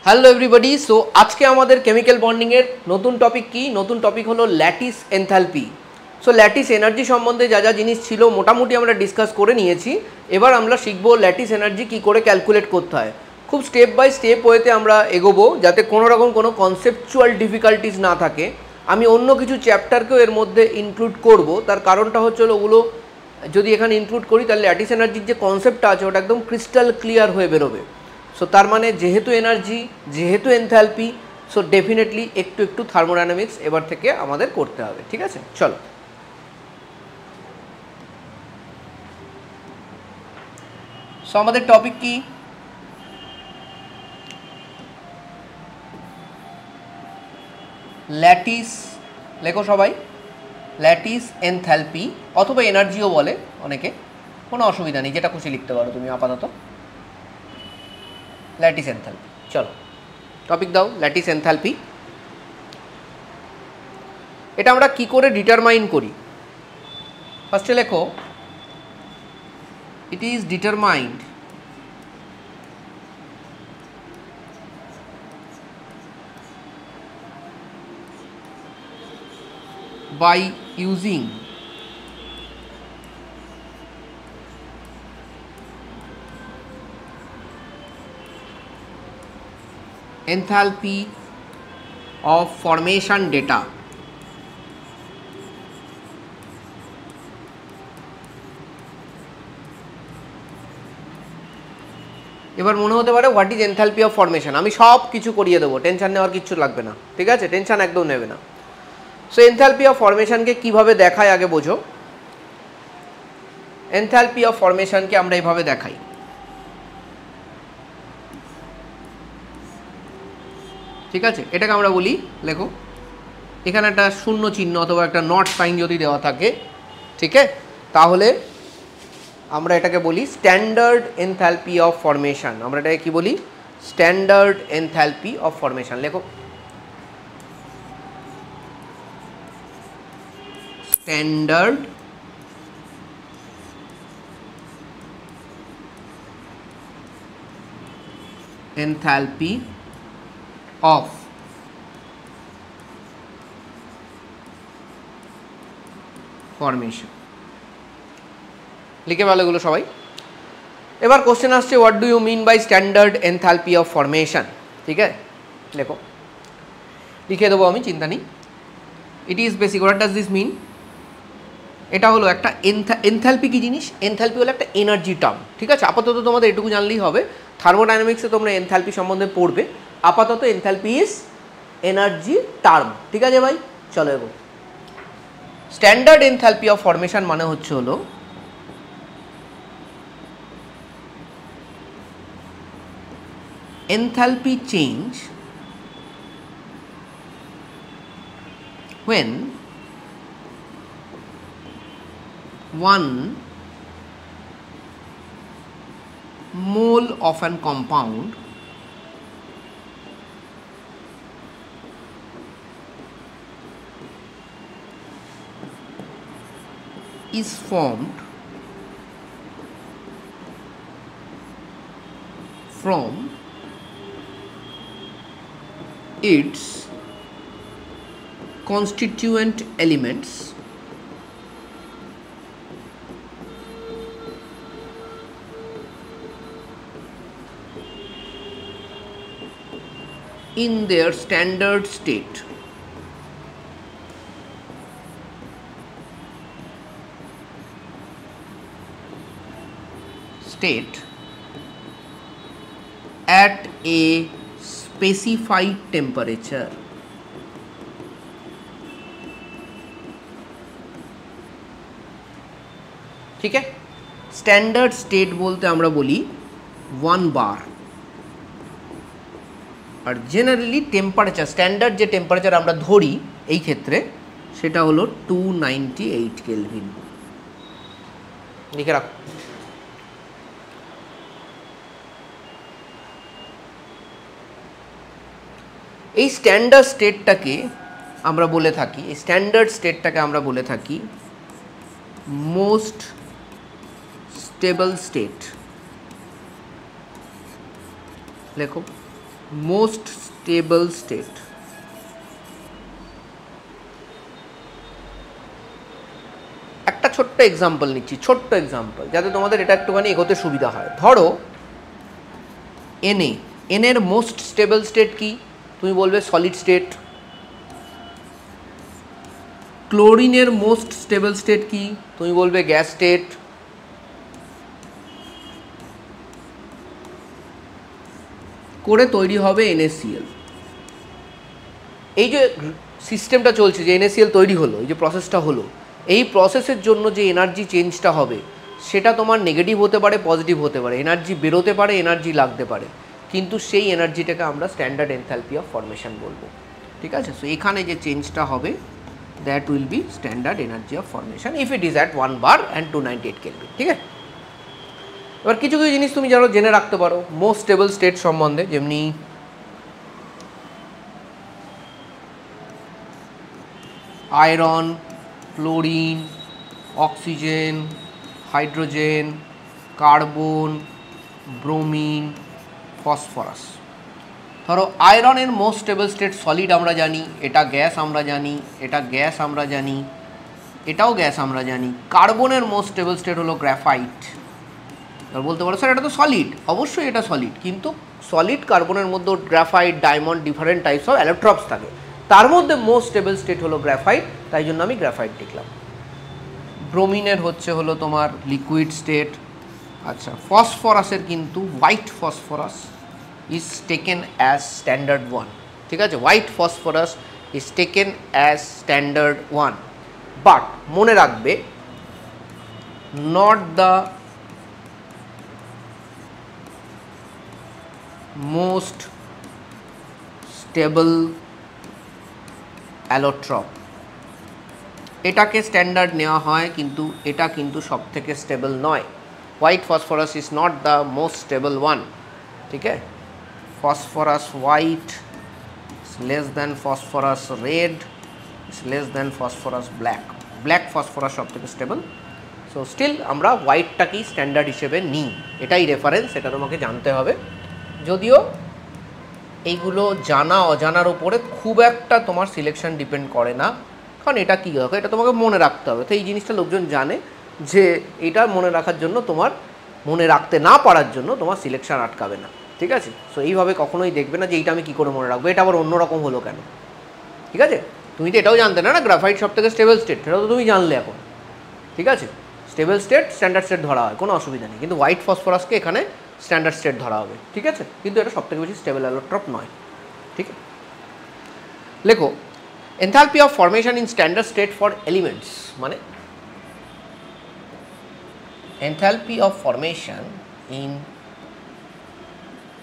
Hello everybody. So আজকে আমাদের chemical বন্ডিংয়ের নতুন টপিক কি? নতুন টপিক হলো lattice enthalpy. So lattice energy সম্বন্ধে যা যা জিনিস ছিল মোটামুটি আমরা ডিসকাস করে নিয়েছি। এবার আমরা শিখবো ল্যাটিস এনার্জি কী করে ক্যালকুলেট করতে হয়। খুব স্টেপ বাই স্টেপ ওয়েতে আমরা এগোবো, যাতে কোনো রকম কোনো কনসেপচুয়াল ডিফিকাল্টিস না থাকে। আমি অন্য কিছু চ্যাপ্টারকেও এর মধ্যে ইনক্লুড করব, তার কারণটা হচ্ছে ওগুলো যদি এখানে ইনক্লুড করি তাহলে ল্যাটিস এনার্জির যে কনসেপ্টটা আছে ওটা একদম ক্রিস্টাল ক্লিয়ার হয়ে বেরোবে। সো তার মানে যেহেতু এনার্জি, যেহেতু এনথালপি, সো ডেফিনেটলি একটু একটু থার্মোডাইনামিক্স এবার থেকে আমাদের করতে হবে। ঠিক আছে, চলো। সো আমাদের টপিক কি? ল্যাটিস, লেখো সবাই, ল্যাটিস এনথালপি অথবা এনার্জিও বলে অনেকে, কোনো অসুবিধা নেই, যেটা খুশি লিখতে পারো তুমি আপাতত। ল্যাটিস এনথালপি, চলো টপিক দাও। ল্যাটিস এনথালপি এটা আমরা কি করে ডিটারমাইন করি? ফার্স্টে লেখো, it is determined by using enthalpy of formation data. এবার মনে হতে পারে what is enthalpy of formation. আমি সব কিছু করিয়ে দেবো, টেনশন নেওয়ার কিছু লাগবে না। ঠিক আছে, টেনশন একদম নেবে না। সো এনথালপি অফ ফরমেশনকে কীভাবে দেখায় আগে বোঝো। এনথালপি অফ ফরমেশনকে আমরা এইভাবে দেখাই। ঠিক আছে, এটাকে আমরা বলি, লেখো এখানে একটা শূন্য চিহ্ন অথবা একটা নট সাইন যদি দেওয়া থাকে, ঠিক আছে, তাহলে আমরা এটাকে বলি স্ট্যান্ডার্ড এনথালপি অফ ফরমেশন। আমরা এটাকে কী বলি? Standard enthalpy of formation. লেখো স্ট্যান্ডার্ড এনথালপি অফ ফরমেশন। লিখে ভালো এগুলো সবাই। এবার কোশ্চেন আসছে, what do you mean by standard enthalpy of formation? ঠিক আছে, লেখো, লিখে দেবো আমি, চিন্তা নেই। It is basic, what does this mean? এটা হলো একটা এনথালপি কী জিনিস? এনথালপি হলো একটা এনার্জি টার্ম। ঠিক আছে, আপাতত তোমাদের এটুকু জানলেই হবে। থার্মোডাইনামিক্সে তোমরা এনথালপি সম্বন্ধে পড়বে, আপাতত এনথালপি ইজ এনার্জি টার্ম। ঠিক আছে ভাই, চলো এগো। স্ট্যান্ডার্ড এনথালপি অফ ফরমেশন মানে হচ্ছে হলো enthalpy change when one mole of an compound is formed from its constituent elements in their standard state. At a specified temperature. ठीक है, स्टैंडर्ड स्टेट बोलते আমরা বলি 1 বার। আর জেনারেলি টেম্পারেচার, স্ট্যান্ডার্ড যে temperature আমরা ধরি এই ক্ষেত্রে সেটা হলো 298 কেলভিন। লিখে রাখো। এই স্ট্যান্ডার্ড স্টেটটাকে আমরা বলে থাকি, এই স্ট্যান্ডার্ড স্টেটটাকে আমরা বলে থাকি মোস্ট স্টেবল স্টেট। লেখো মোস্ট স্টেবল স্টেট। একটা ছোট্ট এক্সাম্পল নিচ্ছি, ছোট্ট এক্সাম্পল, যাতে তোমাদের এটা একটুখানি এগোতে সুবিধা হয়। ধরো এন এর মোস্ট স্টেবল স্টেট কি? তুমি বলবে সলিড স্টেট। ক্লোরিনের মোস্ট স্টেবল স্টেট কি? তুমি বলবে গ্যাস স্টেট। করে তৈরি হবে NaCl। এই যে সিস্টেমটা চলছে, যে NaCl তৈরি হলো, এই যে প্রসেসটা হলো, এই প্রসেসের জন্য যে এনার্জি চেঞ্জটা হবে সেটা তোমার নেগেটিভ হতে পারে, পজিটিভ হতে পারে, এনার্জি বেরোতে পারে, এনার্জি লাগতে পারে, কিন্তু সেই এনার্জিটাকে আমরা স্ট্যান্ডার্ড এনথালপি অফ ফরমেশন বলবো। ঠিক আছে? সো এখানে যে চেঞ্জটা হবে that will be standard energy of formation if it is at 1 bar and 298 kelvin. ঠিক আছে? এবার কিছু কিছু জিনিস তুমি যারা জেনে রাখতে পারো মোস্ট স্টেবল স্টেট সম্বন্ধে, যেমনি iron, chlorine, oxygen, hydrogen, carbon, bromine, phosphorus. ধরো আয়রনের মোস্ট স্টেবল স্টেট সলিড আমরা জানি, এটা গ্যাস আমরা জানি, এটা গ্যাস আমরা জানি, এটাও গ্যাস আমরা জানি। কার্বনের মোস্ট স্টেবল স্টেট হলো গ্রাফাইট। এবার বলতে পারো স্যার এটা তো সলিড। অবশ্যই এটা সলিড, কিন্তু সলিড কার্বনের মধ্যে graphite, diamond, different types of allotropes থাকে, তার মধ্যে মোস্ট স্টেবল স্টেট হলো গ্রাফাইট, তাই জন্য আমি গ্রাফাইট লিখলাম। ব্রোমিনের হলো তোমার লিকুইড স্টেট। আচ্ছা, ফসফরাসের কিন্তু white phosphorus is taken as standard 1। ঠিক আছে? White phosphorus is taken as standard 1, but মনে রাখবে not the most stable allotrope. এটাকে স্ট্যান্ডার্ড নেওয়া হয়, কিন্তু এটা কিন্তু সব থেকে স্টেবল নয়। White phosphorus is not the most stable one. ঠিক আছে? Phosphorus white is less than phosphorus red, is less than phosphorus black. Black phosphorus সব থেকে স্টেবল। সো স্টিল আমরা হোয়াইটটাকেই স্ট্যান্ডার্ড হিসেবে নিই, এটাই রেফারেন্স, এটা তোমাকে জানতে হবে। যদিও এইগুলো জানা অজানার উপরে খুব একটা তোমার সিলেকশন ডিপেন্ড করে না, কারণ এটা কী হবে, এটা তোমাকে মনে রাখতে হবে। তো এই জিনিসটা লোকজন জানে যে এটা মনে রাখার জন্য, তোমার মনে রাখতে না পারার জন্য তোমার সিলেকশন আটকাবে না। ঠিক আছে? সো এইভাবে কখনোই দেখবে না যে এইটা আমি কী করে মনে রাখবো, এটা আবার অন্যরকম হলো কেন। ঠিক আছে? তুমি তো এটাও জানতে না গ্রাফাইট সব থেকে স্টেবল স্টেট, সেটাও তো তুমি জানলে এখন। ঠিক আছে? স্টেবল স্টেট স্ট্যান্ডার্ড স্টেট ধরা হয়, কোনো অসুবিধা নেই, কিন্তু হোয়াইট ফসফরাসকে এখানে স্ট্যান্ডার্ড স্টেট ধরা হবে। ঠিক আছে? কিন্তু এটা সব থেকে বেশি স্টেবল অ্যালোট্রপ নয়। ঠিক আছে? লেখো enthalpy of formation in standard state for elements, মানে enthalpy of formation in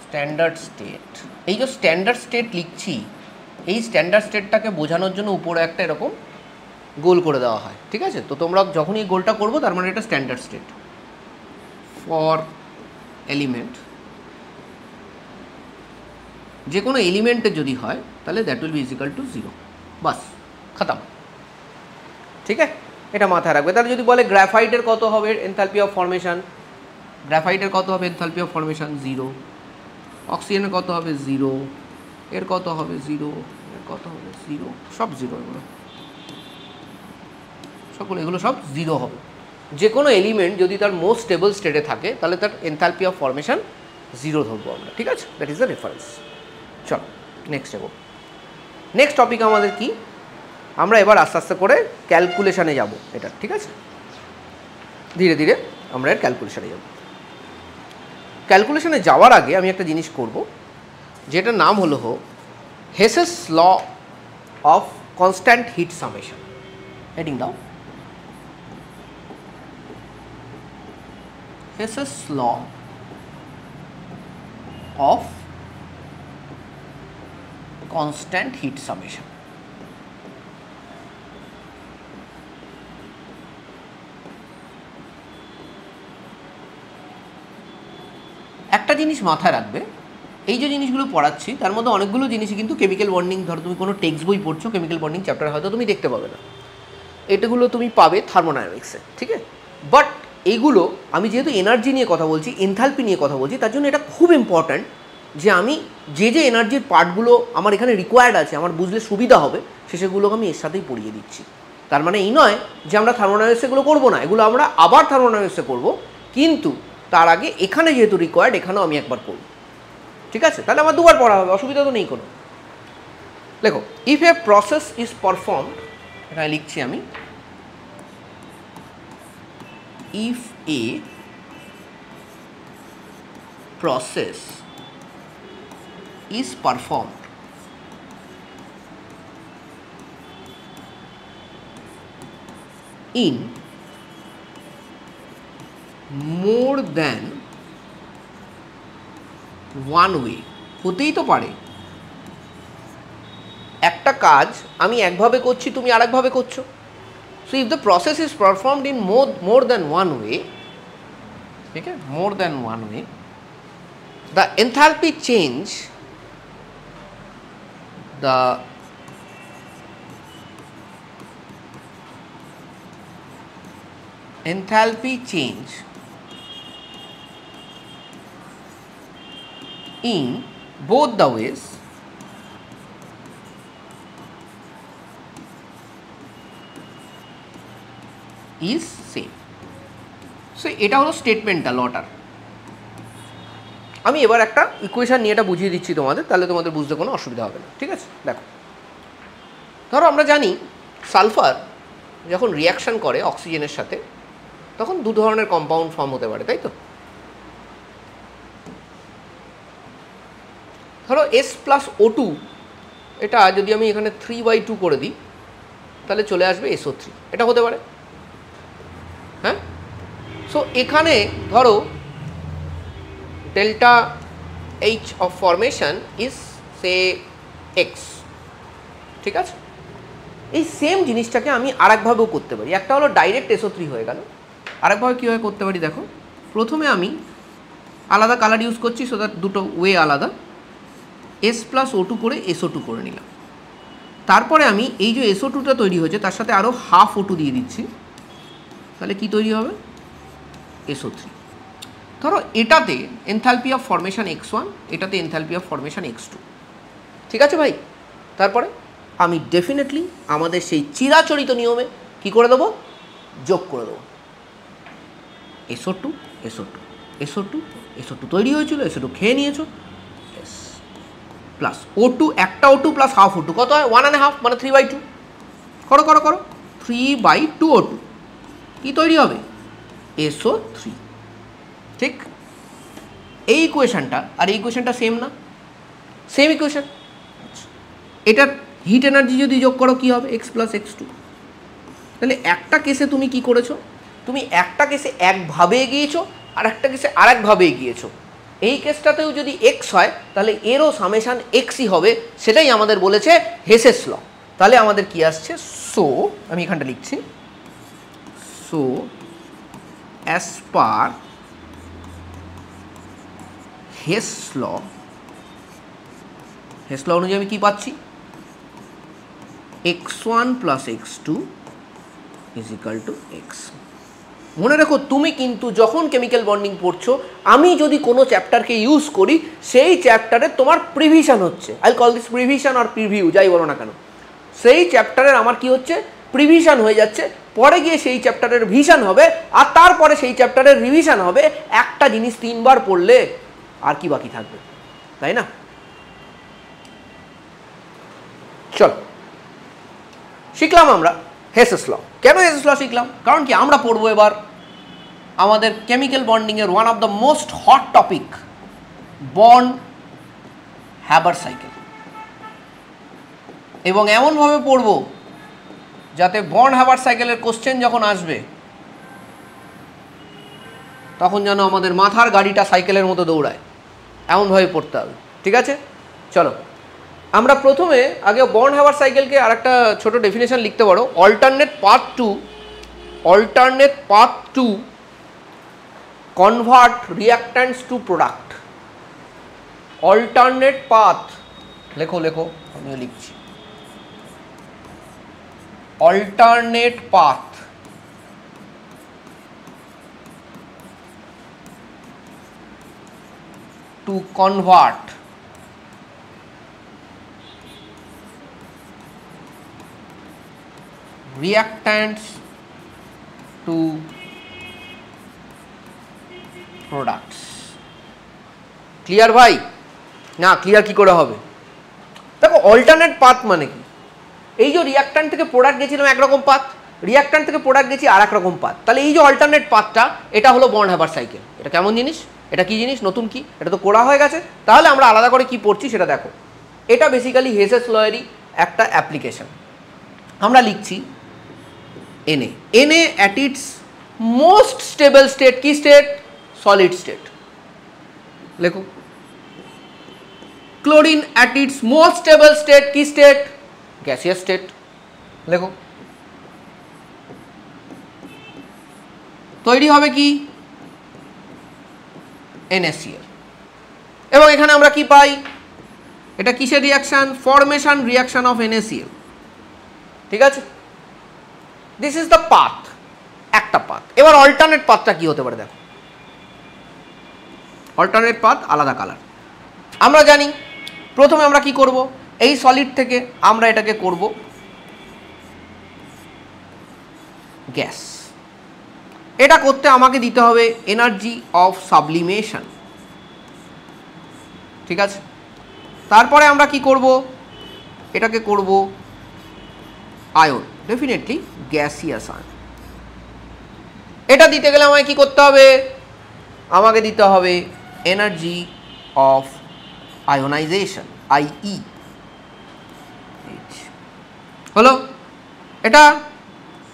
standard state. এই যে স্ট্যান্ডার্ড স্টেট লিখছি, এই স্ট্যান্ডার্ড স্টেটটাকে বোঝানোর জন্য উপরে একটা এরকম গোল করে দেওয়া হয়। ঠিক আছে? তো তোমরা যখন এই গোলটা করবো, তার মানে এটা স্ট্যান্ডার্ড স্টেট ফর এলিমেন্ট। যে কোনো এলিমেন্টে যদি হয় তাহলে that will be equal to 0, বাস খতম। ঠিক আছে? এটা মাথায় রাখবে। তাহলে যদি বলে গ্রাফাইটের কত হবে এনথালপি অফ ফরমেশন, গ্রাফাইটের কত হবে এনথালপি অফ ফরমেশন 0, অক্সিজেনের কত হবে 0, এর কত হবে 0, এর কত হবে 0, সব 0, এগুলো সকল এগুলো সব 0 হবে। যে কোনো এলিমেন্ট যদি তার মোস্ট স্টেবল স্টেটে থাকে তাহলে তার এনথালপি অফ ফরমেশন 0 ধরবো আমরা। ঠিক আছে? That is the reference. চলো নেক্সট যাবো। নেক্সট টপিক আমাদের কি, আমরা এবার আস্তে আস্তে করে ক্যালকুলেশানে যাব এটা। ঠিক আছে? ধীরে ধীরে আমরা এর ক্যালকুলেশানে যাব। ক্যালকুলেশানে যাওয়ার আগে আমি একটা জিনিস করব, যেটার নাম হলো Hess's law of constant heat summation. Heading দাও, Hess's law of constant heat summation. একটা জিনিস মাথায় রাখবে, এই যে জিনিসগুলো পড়াচ্ছি তার মধ্যে অনেকগুলো জিনিসই কিন্তু কেমিক্যাল বন্ডিং, ধরো তুমি কোনো টেক্সট বই পড়ছো, কেমিক্যাল বন্ডিং চ্যাপ্টার হয়তো তুমি দেখতে পাবে না, এটাগুলো তুমি পাবে থার্মোডাইনামিক্সে। ঠিক আছে? বাট এইগুলো আমি যেহেতু এনার্জি নিয়ে কথা বলছি, এনথালপি নিয়ে কথা বলছি, তার জন্য এটা খুব ইম্পর্ট্যান্ট যে আমি যে যে এনার্জির পার্টগুলো আমার এখানে রিকোয়ার্ড আছে, আমার বুঝলে সুবিধা হবে, সেগুলোকে আমি এর সাথেই পড়িয়ে দিচ্ছি। তার মানে এই নয় যে আমরা থার্মোডাইনামিক্সে এগুলো করবো না, এগুলো আমরা আবার থার্মোডাইনামিক্সে করবো, কিন্তু তার আগে এখানে যেহেতু রিকোয়ার্ড এখানেও আমি একবার করব। ঠিক আছে, তাহলে আমার দুবার পড়া হবে, অসুবিধা তো নেই কোনো। দেখো, if a process is performed, এখানে লিখছি আমি, if a process is performed in more than one way, হতেই তো পারে একটা কাজ আমি একভাবে করছি, তুমি আরেকভাবে করছো। So if the process is performed in more than one way, ঠিক আছে, more than one way, the enthalpy change, the enthalpy change in both the ways is same. So এটা হলো স্টেটমেন্টটা লটার। আমি এবার একটা ইকুয়েশন নিয়ে এটা বুঝিয়ে দিচ্ছি তোমাদের, তাহলে তোমাদের বুঝতে কোনো অসুবিধা হবে না। ঠিক আছে, দেখো, ধরো আমরা জানি সালফার যখন রিয়াকশান করে অক্সিজেনের সাথে তখন দু ধরনের কম্পাউন্ড ফর্ম হতে পারে, তাই তো? ধরো S+O2, এটা যদি আমি এখানে 3/2 করে দিই তাহলে চলে আসবে SO3, এটা হতে পারে। হ্যাঁ, সো এখানে ধরো delta H of formation is say X, ঠিক আছে? এই সেম জিনিসটাকে আমি আরেকভাবেও করতে পারি। একটা হলো ডাইরেক্ট SO3 হয়ে গেল, আরেকভাবে কীভাবে করতে পারি দেখো। প্রথমে আমি আলাদা কালার ইউজ করছি, সো দ্যাট দুটো ওয়ে আলাদা, S+O2 করে SO2 করে নিলাম। তারপরে আমি এই যে SO2টা তৈরি হয়েছে তার সাথে আরও হাফ O2 দিয়ে দিচ্ছি, তাহলে কি তৈরি হবে? SO3। ধরো এটাতে এনথালপি অফ ফরমেশন x1, এটাতে এনথালপি অফ ফরমেশন x2, ঠিক আছে ভাই? তারপরে আমি ডেফিনেটলি আমাদের সেই চিরাচরিত নিয়মে কি করে দেবো? যোগ করে দেবো। SO2 SO2 SO2 SO2 তৈরি হয়েছিল, SO2 খেয়ে নিয়েছো, প্লাস O2, একটা O2 প্লাস হাফ O2 কত হয়? 1.5, মানে 3/2। করো করো করো, 3/2 O2 কি তৈরি হবে? SO3। ঠিক, এই ইকুয়েশনটা আর এই ইকুয়েশনটা সেম না? Same equation. এটার হিট এনার্জি যদি যোগ করো কি হবে? X + X2। তাহলে একটা কেসে তুমি কি করেছো? তুমি একটা কেসে একভাবে এগিয়েছো, আর একটা কেসে আরেকভাবে এগিয়েছো। এই কেসটাতেও যদি X হয় তাহলে এরও সামেশান Xই হবে, সেটাই আমাদের বলেছে হেসেস ল। তাহলে আমাদের কি আসছে? সো আমি এখানটা লিখছি, সো অ্যাজ পার হেস ল অনুযায়ী আমি কি পাচ্ছি? x1 + x2 = x। মনে রেখো, তুমি কিন্তু যখন কেমিক্যাল বন্ডিং পড়ছো, আমি যদি কোনো চ্যাপ্টারকে ইউজ করি, সেই চ্যাপ্টারে তোমার প্রিভিশন হচ্ছে, আই কল দিস প্রিভিশন আর প্রিভিউ, যাই বলো না কেন, সেই চ্যাপ্টারের আমার কি হচ্ছে? প্রিভিশন হয়ে যাচ্ছে। পরে গিয়ে সেই চ্যাপ্টারের ভিশন হবে, আর তারপরে সেই চ্যাপ্টারের রিভিশন হবে। একটা জিনিস 3 বার পড়লে আর কি বাকি থাকবে, তাই না? চলো, শিখলাম আমরা হেসেস ল। কেন হেসেস ল শিখলাম? কারণ কি, আমরা পড়বো এবার আমাদের কেমিক্যাল বন্ডিংয়ের one of the most hot topic, বন্ড হ্যাবার সাইকেল। এবং এমনভাবে পড়বো যাতে বন্ড হ্যাবার সাইকেলের কোশ্চেন যখন আসবে তখন যেন আমাদের মাথার গাড়িটা সাইকেলের মতো দৌড়ায়, এমনভাবে পড়তে হবে। ঠিক আছে, চলো আমরা প্রথমে আগে বন্ড হ্যাবার সাইকেলকে আর একটা ছোটো ডেফিনেশন লিখতে পারো। Alternate path to convert reactants to product. Alternate path, লেখো লেখো, আমিও লিখছি। alternate path to convert reactants to products. Clear ভাই? না ক্লিয়ার কি করে হবে? দেখো অল্টারনেট পাথ মানে কি, এই যে রিয়াক্ট্যান্ট থেকে প্রোডাক্ট গেছিলাম একরকম পাথ, রিয়াক্ট্যান্ট থেকে প্রোডাক্ট গেছি আর এক রকম পাথ, তাহলে এই যে অল্টারনেট পাথটা এটা হলো বন্ড হ্যাবার সাইকেল। এটা কেমন জিনিস, এটা কি জিনিস, নতুন কি, এটা তো পড়া হয়ে গেছে, তাহলে আমরা আলাদা করে কি পড়ছি সেটা দেখো। এটা বেসিক্যালি হেসেস লয়েরই একটা অ্যাপ্লিকেশন। আমরা লিখছি Na, Na at its most stable state, কি স্টেট, সলিড স্টেট। লেখো chlorine at its most stable state, কি স্টেট, গ্যাসিয়াস স্টেট। লেখো তৈরি হবে কি, NaCl। এবং এখানে আমরা কি পাই, এটা কিসের reaction, formation reaction of NaCl। ঠিক আছে, দিস ইজ দ্য পাথ, একটা পাথ। এবার অল্টারনেট পাথটা কি হতে পারে দেখো, অল্টারনেট পাথ আলাদা কালার। আমরা জানি প্রথমে আমরা কি করব, এই সলিড থেকে আমরা এটাকে করব গ্যাস। এটা করতে আমাকে দিতে হবে এনার্জি অফ সাবলিমেশন। ঠিক আছে, তারপরে আমরা কি করব, এটাকে করব আয়ন, ডেফিনেটলি গ্যাসিয়াস আয়ন। এটা দিতে গেলে আমাকে কি করতে হবে, আমাকে দিতে হবে এনার্জি অফ আয়োনাইজেশন, আইই। হলো এটা,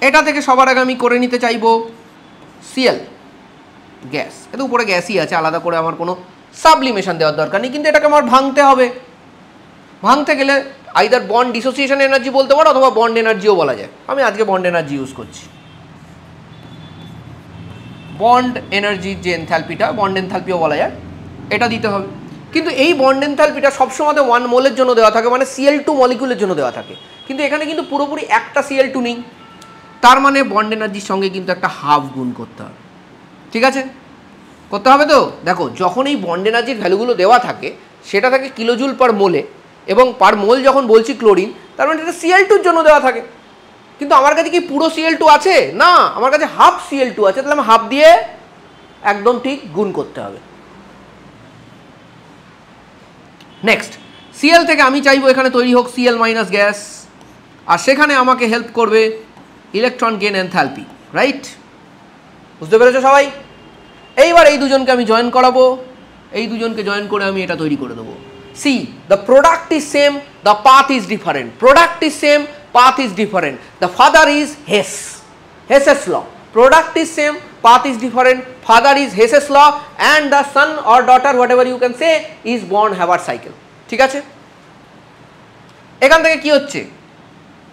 এটা থেকে সবার আগে আমি করে নিতে চাইবো Cl গ্যাস। এটা উপরে গ্যাসই আছে, আলাদা করে আমার কোনো সাবলিমেশন দেওয়ার দরকার নেই, কিন্তু এটাকে আমার ভাঙতে হবে। ভাঙতে গেলে আইদার বন্ড ডিসোসিয়েশন এনার্জি বলতে পারো অথবা বন্ড এনার্জিও বলা যায়। আমি আজকে বন্ড এনার্জি ইউজ করছি। বন্ড এনার্জির যে এনথ্যালপিটা, বন্ড এনথ্যালপিও বলা যায়, এটা দিতে হবে। কিন্তু এই বন্ড এনথ্যালপিটা সবসময় 1 মোলের জন্য দেওয়া থাকে, মানে Cl2 মলিকুলের জন্য দেওয়া থাকে, কিন্তু এখানে কিন্তু পুরোপুরি একটা Cl2 নেই। তার মানে বন্ড এনার্জির সঙ্গে কিন্তু একটা হাফ গুণ করতে হবে। ঠিক আছে, করতে হবে তো। দেখো যখন এই বন্ড এনার্জির ভ্যালুগুলো দেওয়া থাকে সেটা থাকে কিলোজুল পার মোলে, এবং পার মোল যখন বলছি ক্লোরিন, তার মানে এটা Cl2 এর জন্য দেওয়া থাকে। কিন্তু আমার কাছে কি পুরো Cl2 আছে না, আমার কাছে হাফ Cl2 আছে, তাহলে আমি হাফ দিয়ে একদম ঠিক গুণ করতে হবে। নেক্সট, Cl থেকে আমি চাইবো এখানে তৈরি হোক Cl মাইনাস গ্যাস, আর সেখানে আমাকে হেল্প করবে ইলেকট্রন গেইন এনথ্যালপি, রাইট? বুঝতে পেরেছো সবাই? এইবার এই দুজনকে আমি জয়েন করাবো, এই দুজনকে জয়েন করে আমি এটা তৈরি করে দেবো। See, the product is same, the path is different. Product is same, path is different. The father is Hess, Hess's law. Product is same, path is different, father is Hess's law, and the son or daughter, whatever you can say, is Born-Haber cycle. ঠিক আছে, এখান থেকে কি হচ্ছে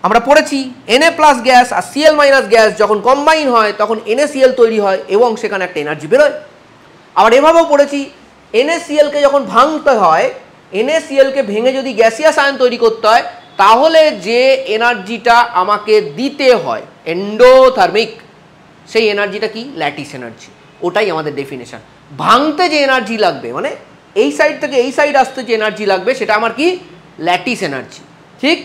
আমরা পড়েছি, Na plus gas আর Cl minus gas যখন combine হয় তখন NaCl তৈরি হয় এবং সেখানে একটা এনার্জি বেরোয়। আবার এভাবেও পড়েছি, NaClকে যখন ভাঙতে হয়, NaClকে ভেঙে যদি গ্যাসিয়াস আয়ন তৈরি করতে হয়, তাহলে যে এনার্জিটা আমাকে দিতে হয় এন্ডোথার্মিক, সেই এনার্জিটা কি, ল্যাটিস এনার্জি। ওটাই আমাদের ডেফিনেশন। ভাঙতে যে এনার্জি লাগবে, মানে এই সাইড থেকে এই সাইড আসতে যে এনার্জি লাগবে, সেটা আমার কি, ল্যাটিস এনার্জি। ঠিক,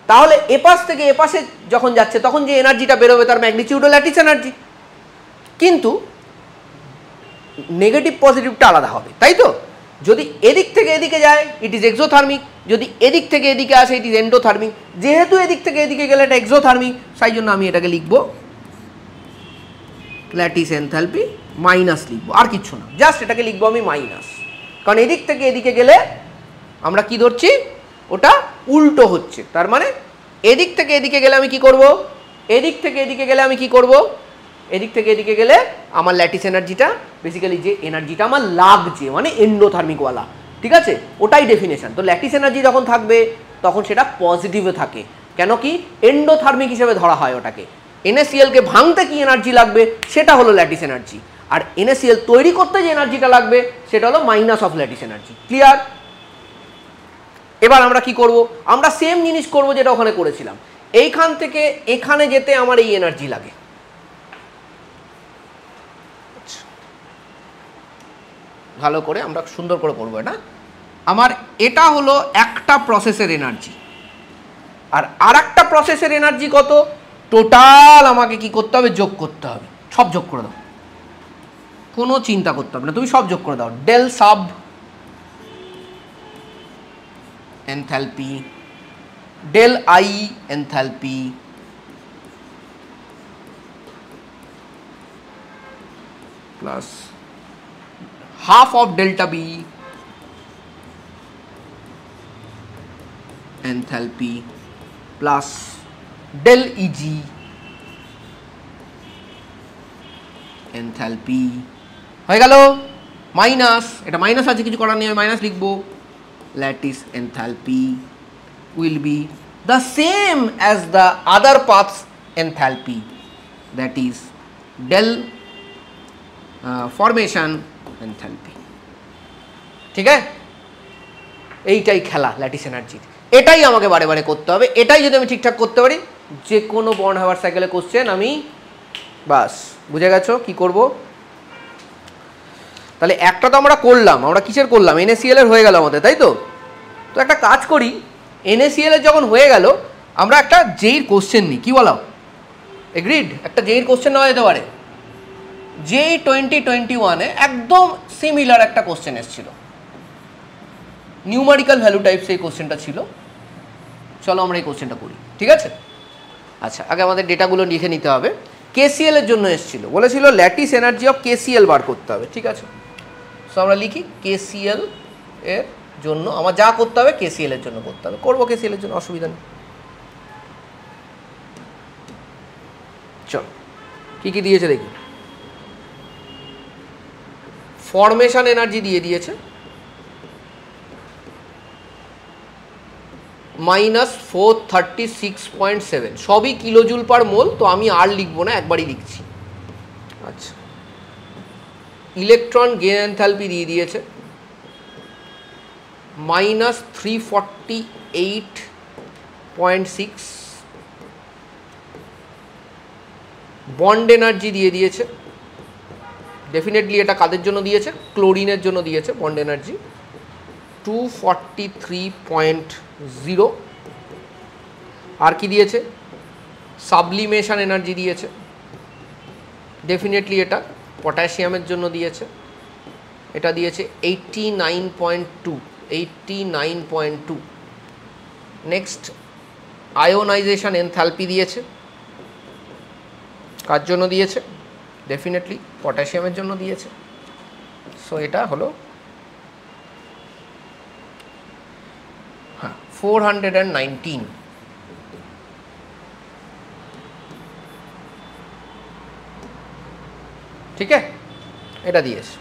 তাহলে এপাশ থেকে এপাশে যখন যাচ্ছে তখন যে এনার্জিটা বেরোবে তার ম্যাগনিটিউডও ল্যাটিস এনার্জি, কিন্তু নেগেটিভ পজিটিভটা আলাদা হবে, তাই তো? যদি এদিক থেকে এদিকে যায় ইট ইজ এক্সোথার্মিক, যদি এদিক থেকে এদিকে আসে ইট ইজ এন্ডোথার্মিক। যেহেতু এদিক থেকে এদিকে গেলে এটা এক্সোথার্মিক, তাই জন্য আমি এটাকে লিখবো ল্যাটিস এনথ্যালপি মাইনাস লিখবো, আর কিচ্ছু না, জাস্ট এটাকে লিখবো আমি মাইনাস। কারণ এদিক থেকে এদিকে গেলে আমরা কি ধরছি, ওটা উল্টো হচ্ছে। তার মানে এদিক থেকে এদিকে গেলে আমি কি করব, এদিক থেকে এদিকে গেলে আমি কি করব, এদিক থেকে এদিকে গেলে আমার ল্যাটিস এনার্জিটা, বেসিক্যালি যে এনার্জিটা আমার লাগছে মানে এন্ডোথার্মিকওয়ালা, ঠিক আছে, ওটাই ডেফিনেশন। তো ল্যাটিস এনার্জি যখন থাকবে তখন সেটা পজিটিভে থাকে, কেন কি, এন্ডোথার্মিক হিসেবে ধরা হয় ওটাকে। NaClকে ভাঙতে কি এনার্জি লাগবে সেটা হলো ল্যাটিস এনার্জি, আর NaCl তৈরি করতে যে এনার্জিটা লাগবে সেটা হলো minus of lattice energy. Clear? এবার আমরা কি করব, আমরা সেম জিনিস করব যেটা ওখানে করেছিলাম। এইখান থেকে এখানে যেতে আমার এই এনার্জি লাগে, ভালো করে আমরা সুন্দর করে করবো এটা। আমার এটা হলো একটা প্রসেসের এনার্জি, আর আরেকটা প্রসেসের এনার্জি কত, টোটাল আমাকে কি করতে হবে, যোগ করতে হবে, সব যোগ করে দাও, কোনো চিন্তা করতে হবে না, তুমি সব যোগ করে দাও। Del sub enthalpy, del I enthalpy, plus half of delta B enthalpy, plus del EG enthalpy, হয়ে গেল। মাইনাস, এটা মাইনাস আছে, কিছু করার নেই, আমি মাইনাস লিখবো। Lattice enthalpy will be the same as the other path's enthalpy, that is del formation enthalpy। ঠিক আছে, এইটাই খেলা ল্যাটিস এনার্জির, এটাই আমাকে বারে বারে করতে হবে। এটাই যদি আমি ঠিকঠাক করতে পারি, যে কোনো বর্ন হাওয়ার সাইকেলে কোশ্চেন আমি বাস বুঝে গেছো কি করব। তাহলে একটা তো আমরা করলাম, আমরা কিসের করলাম, NaCl এর হয়ে গেল আমাদের, তাই তো। তো একটা কাজ করি, NaCl এর যখন হয়ে গেল, আমরা একটা জেইর কোশ্চেন নিই, কি বলো, এগ্রিড? একটা জেইর কোশ্চেন নেওয়া যেতে পারে। জেই 2021-এ একদম সিমিলার একটা কোশ্চেন এসেছিল, নিউমারিক্যাল ভ্যালু টাইপস এই কোশ্চেনটা ছিল। চলো আমরা এই কোশ্চেনটা করি, ঠিক আছে। আচ্ছা, আগে আমাদের ডেটাগুলো লিখে নিতে হবে। KCl এর জন্য এসেছিল, বলেছিল ল্যাটিস এনার্জি অফ KCl বার করতে হবে, ঠিক আছে। সো আমরা লিখি KCl এর জন্য আমার যা করতে হবে KCl এর জন্য করতে হবে, করবো KCl এর জন্য, অসুবিধা নেই। চলো কি কি দিয়েছে দেখি। ফরমেশন এনার্জি দিয়ে দিয়েছে -436.7, সবই কিলোজুল পার মোল, তো আমি আর লিখবো না, একবারই লিখছি। আচ্ছা, ইলেকট্রন গেইন এনথ্যালপি দিয়ে দিয়েছে -348.6, বন্ড এনার্জি দিয়ে দিয়েছে, ডেফিনেটলি এটা কাদের জন্য দিয়েছে, ক্লোরিনের জন্য দিয়েছে বন্ড এনার্জি 243.0। আর কি দিয়েছে, সাবলিমেশন এনার্জি দিয়েছে, ডেফিনেটলি এটা পটাশিয়ামের জন্য দিয়েছে, এটা দিয়েছে 89.2। নেক্সট আয়োনাইজেশন এনথ্যালপি দিয়েছে, কার জন্য দিয়েছে, ডেফিনেটলি পটাশিয়ামের জন্য দিয়েছে। সো এটা হলো 419। ঠিক আছে, এটা দিয়েছে।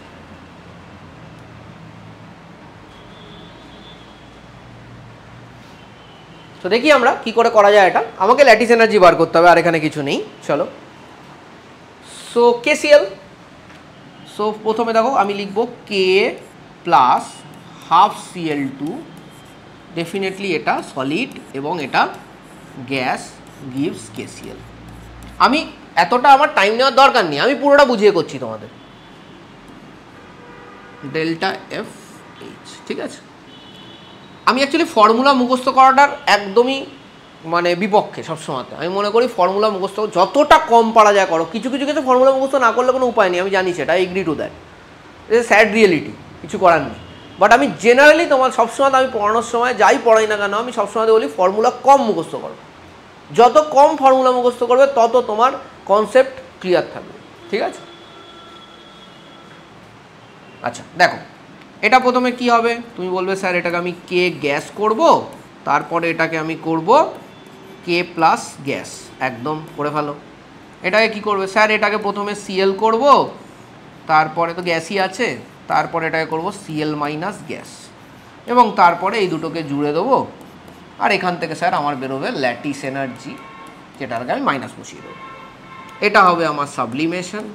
তো দেখি আমরা কি করে করা যায় এটা। আমাকে ল্যাটিস এনার্জি বার করতে হবে, আর এখানে কিছু নেই। চলো, সো KCl, সো প্রথমে দেখো আমি লিখবো K plus half Cl2, definitely এটা সলিড এবং এটা গ্যাস, গিভস KCl। আমি এতটা আমার টাইম নেওয়ার দরকার নেই, আমি পুরোটা বুঝিয়ে করছি তোমাদের। ডেল্টা FH, ঠিক আছে। আমি অ্যাকচুয়ালি ফর্মুলা মুখস্থ করাটার একদমই মানে বিপক্ষে সবসময়। আমি মনে করি ফর্মুলা মুখস্থ যতটা কম পারা যায় করো, কিছু কিছু ক্ষেত্রে ফর্মুলা মুখস্থ না করলে কোনো উপায় নেই, আমি জানি সেটা, agree to that, sad reality, কিছু করার নেই। বাট আমি জেনারেলি তোমার সবসময়, আমি পড়ানোর সময় যাই পড়াই না কেন, আমি সবসময় বলি ফর্মুলা কম মুখস্থ করো। যত কম ফর্মুলা মুখস্থ করবে তত তোমার কনসেপ্ট ক্লিয়ার থাকবে, ঠিক আছে। আচ্ছা দেখো, এটা প্রথমে কি হবে, তুমি বলবে স্যার এটাকে আমি K গ্যাস করব, তারপরে এটাকে আমি করব K প্লাস গ্যাস, একদম করে ফেলো। এটাকে কি করবে স্যার, এটাকে প্রথমে Cl করব, তারপরে তো গ্যাসই আছে, তারপরে এটাকে করব Cl মাইনাস গ্যাস, এবং তারপরে এই দুটোকে জুড়ে দেবো, আর এখান থেকে স্যার আমার বেরোবে ল্যাটিস এনার্জি, যেটাকে আমি মাইনাস বসিয়ে দেবো। এটা হবে আমার সাবলিমেশন,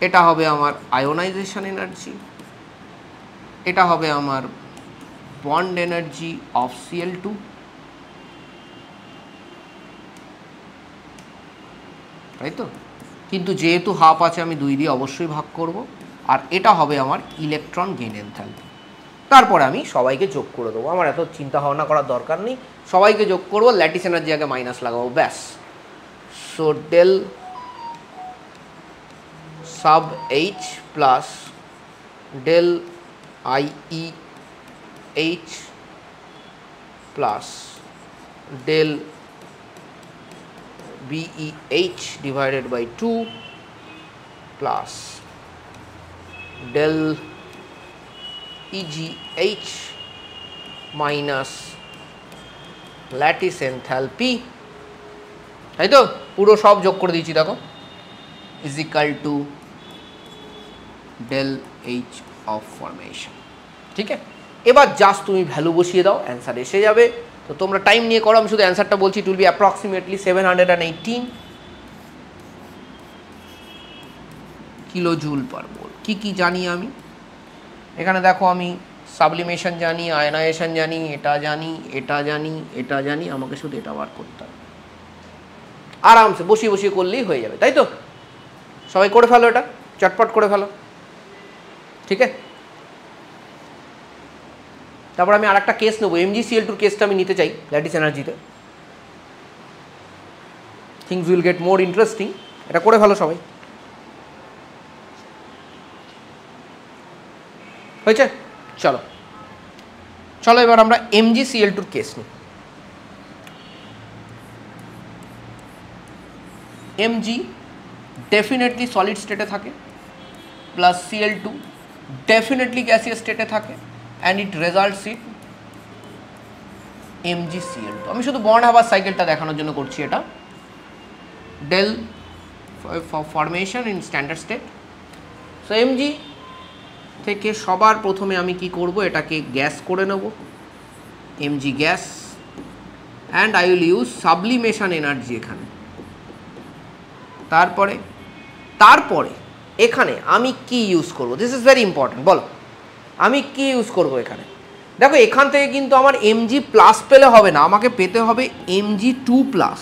এটা হবে আমার আয়োনাইজেশন এনার্জি, এটা হবে আমার বন্ড এনার্জি অফ Cl2, তাই তো। কিন্তু যেহেতু হাফ আছে, আমি 2 দিয়ে অবশ্যই ভাগ করব। আর এটা হবে আমার ইলেকট্রন গেইন এনথ্যালপি। তারপরে আমি সবাইকে যোগ করে দেবো, আমার এত চিন্তা ভাবনা করার দরকার নেই, সবাইকে যোগ করবো, ল্যাটিস এনার্জি আগে মাইনাস লাগাবো, ব্যাস। So del sub H plus del I E H plus del BE H divided by 2 plus del EGH minus lattice enthalpy, তাই তো? পুরো সব যোগ করে দিয়েছি দেখো, is equal to del H of formation. ঠিক আছে, এবার জাস্ট তুমি ভ্যালু বসিয়ে দাও, অ্যান্সার এসে যাবে। তো তোমরা টাইম নিয়ে করো, আমি শুধু অ্যান্সারটা বলছি, it will be approximately 718 kilo joule per mole. কী কী জানি আমি এখানে দেখো, আমি সাবলিমেশন জানি, আয়নাইজেশন জানি, এটা জানি, এটা জানি, এটা জানি, আমাকে শুধু এটা বার করতে হবে, আরামসে বসিয়ে বসিয়ে করলেই হয়ে যাবে, তাই তো? সবাই করে ফেলো, এটা চটপট করে ফেলো, ঠিক আছে? তারপর আমি আর একটা কেস নেবো, MgCl2 কেসটা আমি নিতে চাই ল্যাটিস এনার্জিতে, things will get more interesting. এটা করে ফেলো সবাই, হয়েছে? চলো চলো এবার আমরা MgCl2 কেস নিই। Mg ডেফিনেটলি সলিড স্টেটে থাকে, প্লাস Cl2 ডেফিনেটলি গ্যাসিয়াস স্টেটে থাকে, and it results in MgCl2। আমি শুধু বন্ড হাবার সাইকেলটা দেখানোর জন্য করছি এটা। Del formation in standard state. So Mg থেকে সবার প্রথমে আমি কি করব, এটাকে গ্যাস করে নেব, Mg gas, and I will use sublimation energy এখানে। তারপরে এখানে আমি কি ইউজ করব, দিস ইজ ভেরি ইম্পর্টেন্ট, বলো আমি কি ইউজ করব এখানে? দেখো এখান থেকে কিন্তু আমার Mg প্লাস পেলে হবে না, আমাকে পেতে হবে Mg2 প্লাস।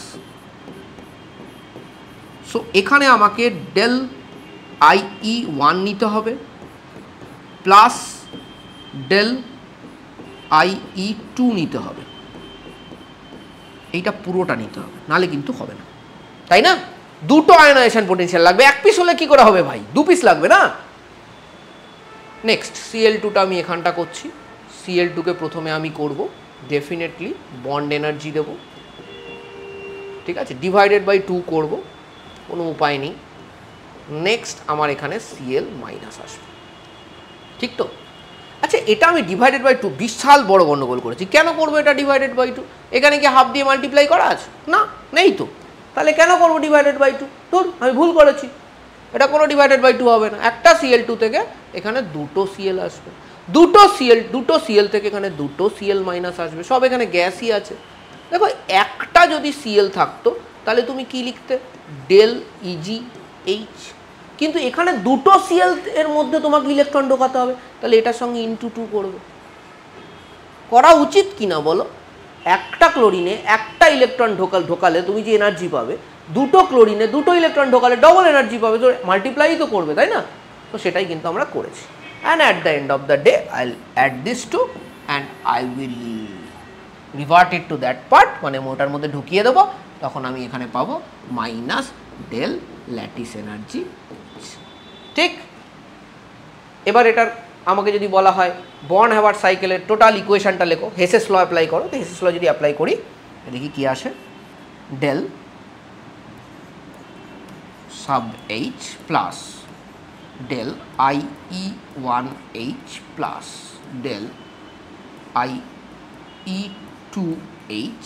সো এখানে আমাকে ডেল IE1 নিতে হবে প্লাস ডেল IE2 নিতে হবে, এইটা পুরোটা নিতে হবে, নাহলে কিন্তু হবে না, তাই না? দুটো আয়নাইজেশন পোটেনশিয়াল লাগবে, এক পিস হলে কি করে হবে ভাই, দু পিস লাগবে না? নেক্সট Cl2টা আমি এখানটা করছি, Cl2কে প্রথমে আমি করব ডেফিনেটলি বন্ড এনার্জি দেব, ঠিক আছে, ডিভাইডেড বাই 2 করব, কোনো উপায় নেই। নেক্সট আমার এখানে Cl মাইনাস আসবে, ঠিক তো? আচ্ছা, এটা আমি ডিভাইডেড বাই 2 বিশাল বড় গন্ডগোল করেছি। কেন করবো এটা ডিভাইডেড বাই 2? এখানে কি হাফ দিয়ে মাল্টিপ্লাই করা আছে? না, নেই তো, তাহলে কেন করবো ডিভাইডেড বাই 2? ধর আমি ভুল করেছি, এটা কোনো ডিভাইডেড বাই 2 হবে না। একটা Cl2 থেকে এখানে দুটো Cl আসবে, দুটো Cl থেকে এখানে দুটো Cl মাইনাস আসবে, সব এখানে গ্যাসই আছে। দেখো একটা যদি Cl থাকতো তাহলে তুমি কি লিখতে, ডেল EgH, কিন্তু এখানে দুটো Cl এর মধ্যে তোমাকে ইলেকট্রন ঢোকাতে হবে, তাহলে এটার সঙ্গে ইনটু 2 করবে। করা উচিত কিনা বলো? একটা ক্লোরিনে একটা ইলেকট্রন ঢোকালে তুমি যে এনার্জি পাবে, দুটো ক্লোরিনে দুটো ইলেকট্রন ঢোকালে ডবল এনার্জি পাবে, তো মাল্টিপ্লাই তো করবে, তাই না? তো সেটাই কিন্তু আমরা করেছি। And at the end of the day I will add this to and I will revert it to that part, মানে মোটার মধ্যে ঢুকিয়ে দেবো, তখন আমি এখানে পাবো মাইনাস ডেল ল্যাটিস এনার্জি। ঠিক, এবার এটার আমাকে যদি বলা হয় বর্ন হ্যাভার্ড সাইকেলের টোটাল ইকুয়েশনটা লেখো, হেসেস ল অ্যাপ্লাই করো, তো হেসেস ল যদি অ্যাপ্লাই করি দেখি কি আসে, del sub H plus del IE1H plus del IE2H,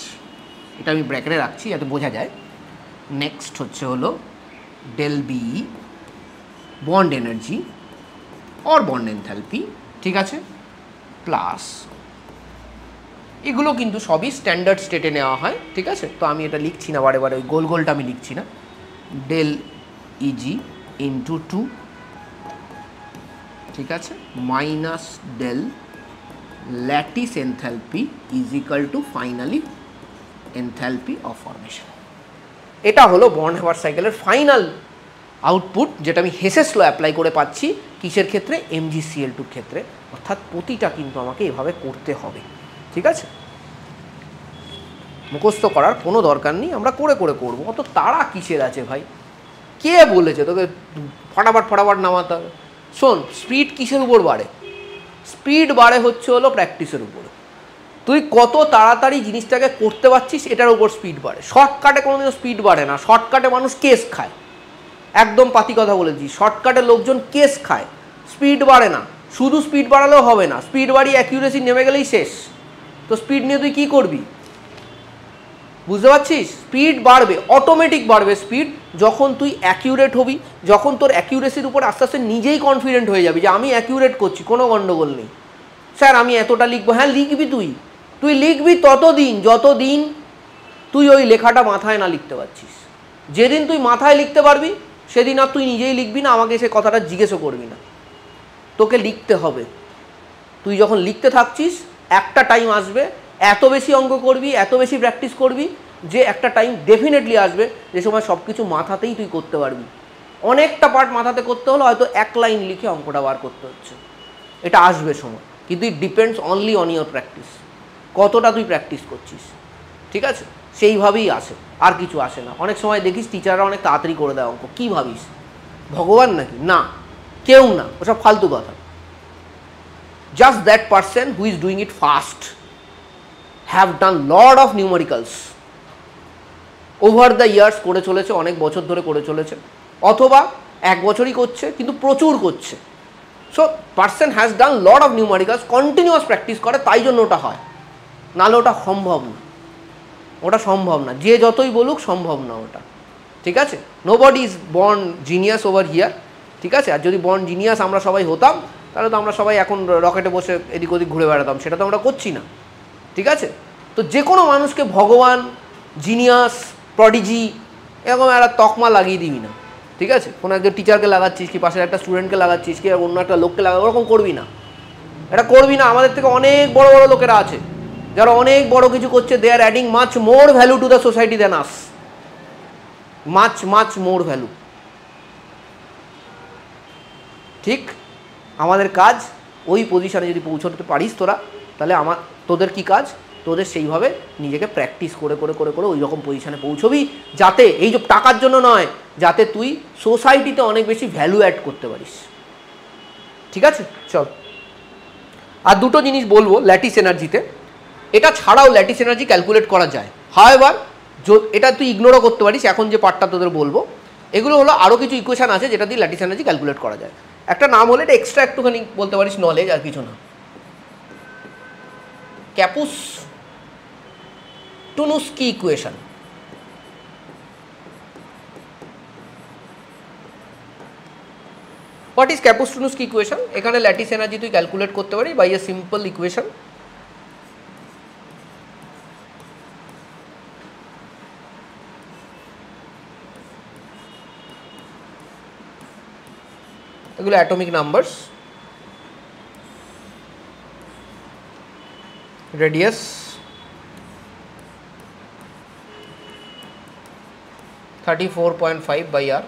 এটা আমি ব্র্যাকেটে রাখছি যাতে বোঝা যায়। নেক্সট হচ্ছে হলো ডেল BE বন্ড এনার্জি और বন্ড এনথালপি, ঠিক আছে, প্লাস এগুলো কিন্তু সবই স্ট্যান্ডার্ড স্টেটে নেওয়া হয়, ঠিক আছে? তো আমি এটা লিখছি না বারে বারে, ওই গোল গোলটা আমি লিখছি না, ডেল EG ইন্টু 2, ঠিক আছে, minus del lattice enthalpy is equal to finally enthalpy of formation. এটা হলো বর্ন হ্যাভার্ড সাইকেলের ফাইনাল আউটপুট, যেটা আমি হেসেস ল অ্যাপ্লাই করে পাচ্ছি কিসের ক্ষেত্রে? MgCl2 ক্ষেত্রে। অর্থাৎ প্রতিটা কিন্তু আমাকে এভাবে করতে হবে, ঠিক আছে? মুখস্থ করার কোনো দরকার নেই, আমরা করে করে করবো। অত তাড়া কিসের আছে ভাই? কে বলেছে তোকে ফটাফট ফটাফট নামাতে হবে? শোন, স্পিড কিসের উপর বাড়ে? স্পিড বাড়ে হচ্ছে হলো প্র্যাকটিসের উপরে। তুই কত তাড়াতাড়ি জিনিসটাকে করতে পারছিস এটার উপর স্পিড বাড়ে। শর্টকাটে কোনোদিনও স্পিড বাড়ে না। শর্টকাটে মানুষ কেস খায়, একদম পাতি কথা বলেছি। শর্টকাটে লোকজন কেস খায়, স্পিড বাড়ে না। শুধু স্পিড বাড়ালেও হবে না, স্পিড বাড়িয়ে অ্যাকিউরেসি নেমে গেলেই শেষ। তো স্পিড নিয়ে তুই কী করবি? বুঝতে পারছিস? স্পিড বাড়বে, অটোমেটিক বাড়বে স্পিড যখন তুই অ্যাকিউরেট হবি, যখন তোর অ্যাকিউরেসির উপর আস্তে আস্তে নিজেই কনফিডেন্ট হয়ে যাবি যে আমি অ্যাকিউরেট করছি, কোনো গণ্ডগোল নেই। স্যার আমি এতটা লিখবো, হ্যাঁ লিখবি। তুই লিখবি ততদিন যতদিন তুই ওই লেখাটা মাথায় না লিখতে পারছিস। যেদিন তুই মাথায় লিখতে পারবি সেদিন আর তুই নিজেই লিখবি না, আমাকে সে কথাটা জিজ্ঞেসও করবি না। তোকে লিখতে হবে। তুই যখন লিখতে থাকছিস একটা টাইম আসবে, এত বেশি অঙ্ক করবি, এত বেশি প্র্যাকটিস করবি যে একটা টাইম ডেফিনেটলি আসবে যে সময় সব কিছু মাথাতেই তুই করতে পারবি। অনেকটা পার্ট মাথাতে করতে হলো, হয়তো এক লাইন লিখে অঙ্কটা বার করতে হচ্ছে। এটা আসবে সময়, কিন্তু it depends only on your practice. কতটা তুই প্র্যাকটিস করছিস, ঠিক আছে? সেইভাবেই আসে, আর কিছু আসে না। অনেক সময় দেখিস টিচাররা অনেক তাড়াতাড়ি করে দেয় অঙ্ক। কী ভাবিস ভগবান নাকি? না, কেউ না, ওসব ফালতু কথা। Just that person who is doing it fast have done lot of numericals over the years, করে চলেছে, অনেক বছর ধরে করে চলেছে, অথবা এক বছরই করছে কিন্তু প্রচুর করছে। So person has done lot of numericals, continuous practice করে, তাই জন্য ওটা হয়। নাহলে ওটা সম্ভব না, ওটা সম্ভব না। যে যতই বলুক সম্ভব না ওটা, ঠিক আছে? Nobody is born genius over here, ঠিক আছে? আর যদি বর্ন জিনিয়াস আমরা সবাই হতাম তাহলে তো আমরা সবাই এখন রকেটে বসে এদিক ওদিক ঘুরে বেড়াতাম। সেটা তো আমরা করছি না, ঠিক আছে? তো যে কোনো মানুষকে ভগবান, জিনিয়াস, প্রডিজি এরকম একটা তকমা লাগিয়ে দিবি না, ঠিক আছে? কোনো একজন টিচারকে লাগাচ্ছিস কি পাশের একটা স্টুডেন্টকে লাগাচ্ছিস কি অন্য একটা লোককে লাগা, ওরকম করবি না, এটা করবি না। আমাদের থেকে অনেক বড় বড় লোকেরা আছে যারা অনেক বড় কিছু করছে। They are adding much more value to the society than us, much more value, ঠিক? আমাদের কাজ ওই পজিশনে যদি পৌঁছতে পারিস তোরা, তাহলে তোদের কি কাজ? তোদের সেইভাবে নিজেকে প্র্যাকটিস করে করে করে করে ওই রকম পজিশনে পৌঁছবি, যাতে এই যে টাকার জন্য নয়, যাতে তুই সোসাইটিতে অনেক বেশি ভ্যালু অ্যাড করতে পারিস, ঠিক আছে? চল, আর দুটো জিনিস বলবো ল্যাটিস এনার্জিতে। এটা ছাড়াও ল্যাটিস এনার্জি ক্যালকুলেট করা যায়। হাওয়েভার এটা তুই ইগনোরও করতে পারিস। এখন যে পার্টটা তোদের বলবো এগুলো হলো আরও কিছু ইকুয়েশন আছে যেটা দিয়ে ল্যাটিস এনার্জি ক্যালকুলেট করা যায়। একটা নাম হলে এটা এক্সট্রা একটুখানি বলতে পারিস নলেজ, আর কিছু না। Kapustinskii equation. What is Kapustinskii equation? এখানে ল্যাটিস এনার্জি তুই ক্যালকুলেট করতে পারিস বাই এ সিম্পল ইকুয়েশন। এগুলো atomic numbers, radius 34.5 by R.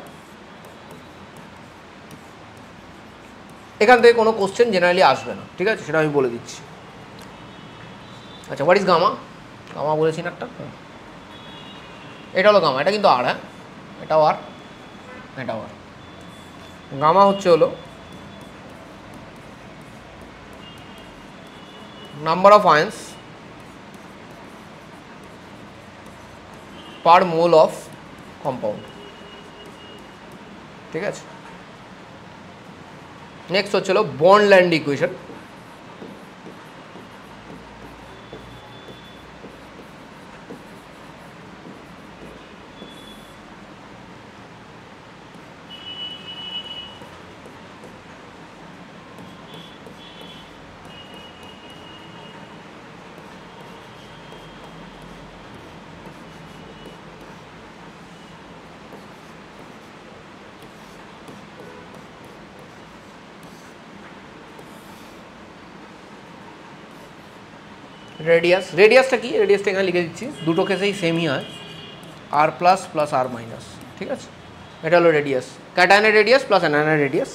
এখান থেকে কোনো কোশ্চেন জেনারেলি আসবে না, ঠিক আছে? সেটা আমি বলে দিচ্ছি। আচ্ছা, হোয়াট ইজ গামা? গামা বলেছি না একটা, এটা হলো গামা। এটা কিন্তু আর, হ্যাঁ, এটাও আর, এটাও আর। গামা হচ্ছে হলো number of আয়ন্স per mole of compound, ঠিক আছে? নেক্সট হচ্ছে হলো বন্ড-ল্যান্ড ইকুয়েশন। রেডিয়াসটা কি? রেডিয়াসটা এখানে লিখে দিচ্ছি, দুটো কেসেই সেমই হয়, আর প্লাস আর মাইনাস, ঠিক আছে? এটা হলো রেডিয়াস, ক্যাটায়নের রেডিয়াস প্লাস অ্যানায়নের রেডিয়াস।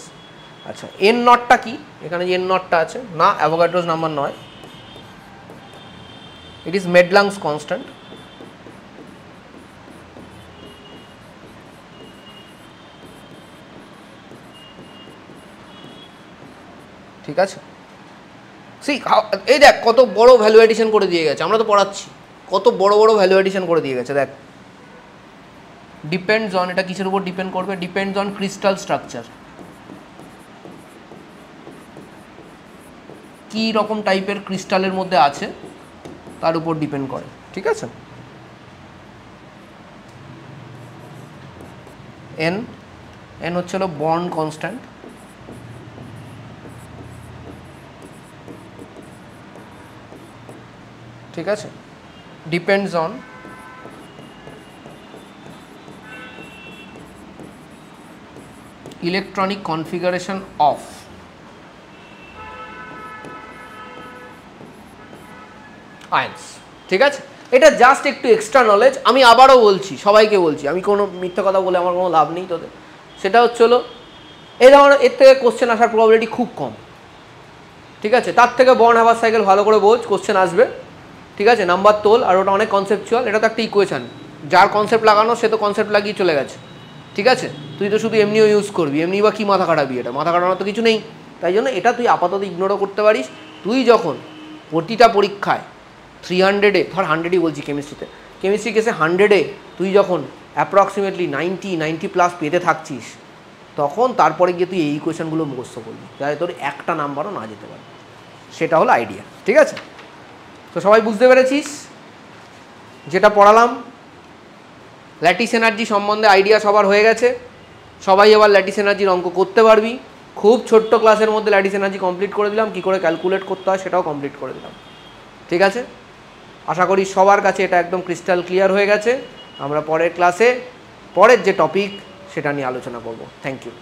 আচ্ছা এন নটটা কি, এখানে যে এন নটটা আছে, না অ্যাভোগাড্রোস নাম্বার নয়, ইট ইজ মেডলাংস কনস্ট্যান্ট। ঠিক আছে, এই দেখ কত বড় ভ্যালু এডিশন করে দিয়ে গেছে, আমরা তো পড়াচ্ছি, কত বড় বড় ভ্যালু এডিশন করে দিয়ে গেছে দেখ। ডিপেন্ডস অন, এটা কিসের উপর ডিপেন্ড করবে, ডিপেন্ডস অন ক্রিস্টাল স্ট্রাকচার, কী রকম টাইপের ক্রিস্টালের মধ্যে আছে তার উপর ডিপেন্ড করে। ঠিক আছে, এন এন হচ্ছে হলো বন্ড কনস্ট্যান্ট, ঠিক আছে, depends on electronic configuration of আয়ন্স। ঠিক আছে, এটা জাস্ট একটু এক্সট্রা নলেজ, আমি আবারও বলছি, সবাইকে বলছি, আমি কোনো মিথ্যা কথা বলে আমার কোনো লাভ নেই তোদের। সেটা হচ্ছে হলো এই ধরনের, এর থেকে কোশ্চেন আসার প্রবাবিলিটি খুব কম। ঠিক আছে, তার থেকে বর্ন হাভার সাইকেল ভালো করে বোঝ, কোশ্চেন আসবে। ঠিক আছে, নাম্বার তোল, আর ওটা অনেক কনসেপচুয়াল, এটা তো একটা ইকুয়েশন, যার কনসেপ্ট লাগানো সে তো কনসেপ্ট লাগিয়ে চলে গেছে। ঠিক আছে, তুই তো শুধু এমনিও ইউজ করবি, এমনি বা কী মাথা কাটাবি, এটা মাথা কাটানোর তো কিছু নেই। তাই জন্য এটা তুই আপাতত ইগনোরও করতে পারিস। তুই যখন প্রতিটা পরীক্ষায় 300-এ, ধর 100ই বলছি কেমিস্ট্রিতে, কেমিস্ট্রি কেসে 100-এ তুই যখন অ্যাপ্রক্সিমেটলি 90+ পেতে থাকছিস, তখন তারপরে গিয়ে তুই এই ইকুয়েশনগুলো মুখস্থ করবি, যাতে তোর একটা নাম্বারও না যেতে পারে। সেটা হলো আইডিয়া। ঠিক আছে, তো সবাই বুঝতে পেরেছিস যেটা পড়ালাম? ল্যাটিস এনার্জি সম্বন্ধে আইডিয়া সবার হয়ে গেছে, সবাই এবার ল্যাটিস এনার্জির অঙ্ক করতে পারবি। খুব ছোট্ট ক্লাসের মধ্যে ল্যাটিস এনার্জি কমপ্লিট করে দিলাম, কী করে ক্যালকুলেট করতে হয় সেটাও কমপ্লিট করে দিলাম। ঠিক আছে, আশা করি সবার কাছে এটা একদম ক্রিস্টাল ক্লিয়ার হয়ে গেছে। আমরা পরের ক্লাসে পরের যে টপিক সেটা নিয়ে আলোচনা করব। Thank you.